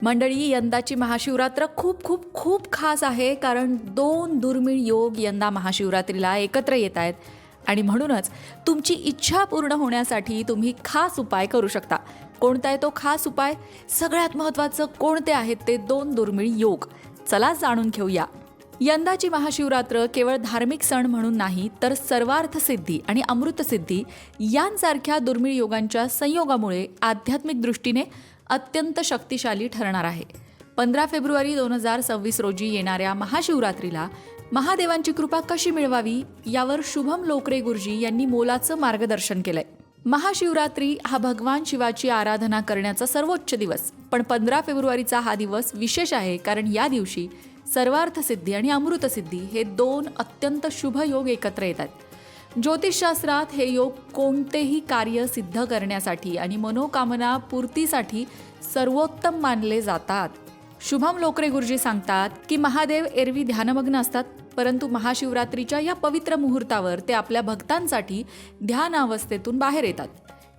मंडळी, यंदाची महाशिवरात्र खूप खूप खूप खास आहे, कारण 2 दुर्मिळ योग यंदा महाशिवरात्रीला एकत्र येत आहेत आणि म्हणूनच तुमची इच्छा पूर्ण होण्यासाठी तुम्ही खास उपाय करू शकता. कोणता आहे तो खास उपाय? सगळ्यात महत्त्वाचं कोणते आहेत ते 2 दुर्मिळ योग? चला जाणून घेऊया. यंदाची महाशिवरात्र केवळ धार्मिक सण म्हणून नाही, तर सर्वार्थसिद्धी आणि अमृतसिद्धी यांसारख्या दुर्मिळ योगांच्या संयोगामुळे आध्यात्मिक दृष्टीने अत्यंत शक्तिशाली ठरणार आहे. 15 फेब्रुवारी 2026 रोजी येणाऱ्या महाशिवरात्रीला महादेवांची कृपा कशी मिळवावी यावर शुभम लोकरे गुरुजी यांनी मोलाचं मार्गदर्शन केलंय. महाशिवरात्री हा भगवान शिवाची आराधना करण्याचा सर्वोच्च दिवस, पण 15 फेब्रुवारीचा हा दिवस विशेष आहे, कारण या दिवशी सर्वार्थसिद्धी आणि अमृतसिद्धी हे 2 अत्यंत शुभ योग एकत्र येतात. ज्योतिषशास्त्रात हे योग कोणतेही कार्य सिद्ध करण्यासाठी आणि मनोकामना पूर्तीसाठी सर्वोत्तम मानले जातात. शुभम लोकरे गुरुजी सांगतात की महादेव एरवी ध्यानमग्न असतात, परंतु महाशिवरात्रीच्या या पवित्र मुहूर्तावर ते आपल्या भक्तांसाठी ध्यान अवस्थेतून बाहेर येतात.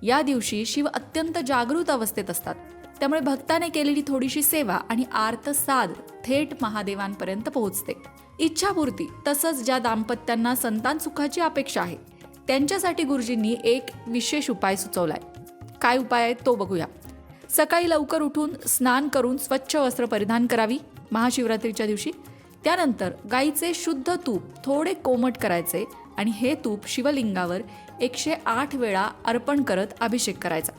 या दिवशी शिव अत्यंत जागृत अवस्थेत असतात, त्यामुळे भक्ताने केलेली थोडीशी सेवा आणि आर्तसाद थेट महादेवांपर्यंत पोहोचते. इच्छापूर्ती तसंच ज्या दाम्पत्यांना संतान सुखाची अपेक्षा आहे त्यांच्यासाठी गुरुजींनी एक विशेष उपाय सुचवलाय. काय उपाय आहे तो बघूया. सकाळी लवकर उठून स्नान करून स्वच्छ वस्त्र परिधान करावी महाशिवरात्रीच्या दिवशी. त्यानंतर गाईचे शुद्ध तूप थोडे कोमट करायचे आणि हे तूप शिवलिंगावर 108 वेळा अर्पण करत अभिषेक करायचा.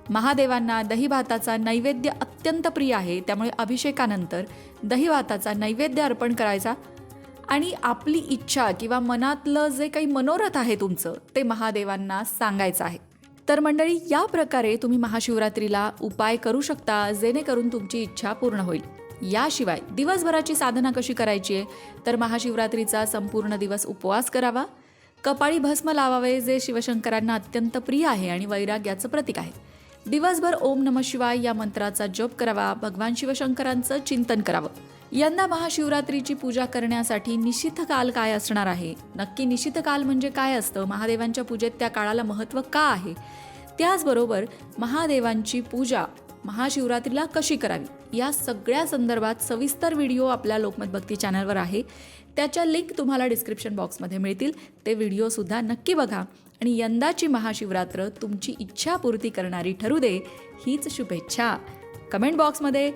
महादेवांना दही भाताचा नैवेद्य अत्यंत प्रिय आहे, त्यामुळे अभिषेकानंतर दही भाताचा नैवेद्य अर्पण करायचा आणि आपली इच्छा किंवा मनातलं जे काही मनोरथ आहे तुमचं ते महादेवांना सांगायचं आहे. तर मंडळी, या प्रकारे तुम्ही महाशिवरात्रीला उपाय करू शकता, जेणेकरून तुमची इच्छा पूर्ण होईल. याशिवाय दिवसभराची साधना कशी करायची आहे, तर महाशिवरात्रीचा संपूर्ण दिवस उपवास करावा, कपाळी भस्म लावावे जे शिवशंकरांना अत्यंत प्रिय आहे आणि वैराग्याचं प्रतीक आहे. दिवसभर ओम नमः शिवाय या मंत्राचा जप करावा, भगवान शिवशंकरांचं चिंतन करावं. यंदा महाशिवरात्रीची पूजा करण्यासाठी निशिथ काल काय असणार आहे? नक्की निशिथ काल म्हणजे काय असतं? महादेवांच्या पूजेत त्या काळाला महत्त्व का आहे? त्याचबरोबर महादेवांची पूजा महाशिवरात्रीला कशी करावी या सगळ्या संदर्भात सविस्तर व्हिडिओ आपल्या लोकमत भक्ती चॅनलवर आहे. त्याच्या लिंक तुम्हाला डिस्क्रिप्शन बॉक्समध्ये मिळतील. ते व्हिडिओसुद्धा नक्की बघा आणि यंदाची महाशिवरात्र तुमची इच्छापूर्ती करणारी ठरू दे, हीच शुभेच्छा. कमेंट बॉक्समध्ये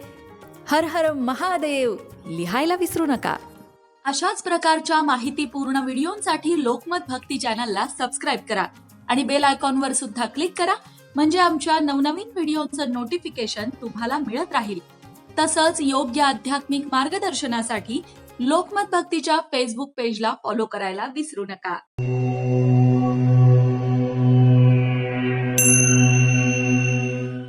हर हर महादेव लिहायला विसरू नका. अशाच प्रकारच्या माहितीपूर्ण व्हिडिओंसाठी लोकमत भक्ती चॅनलला सबस्क्राईब करा आणि बेल आयकॉनवर सुद्धा क्लिक करा, म्हणजे आमच्या नवनवीन व्हिडिओचं नोटिफिकेशन तुम्हाला मिळत राहील. तसंच योग्य आध्यात्मिक मार्गदर्शनासाठी लोकमत भक्तीच्या फेसबुक पेजला फॉलो करायला विसरू नका.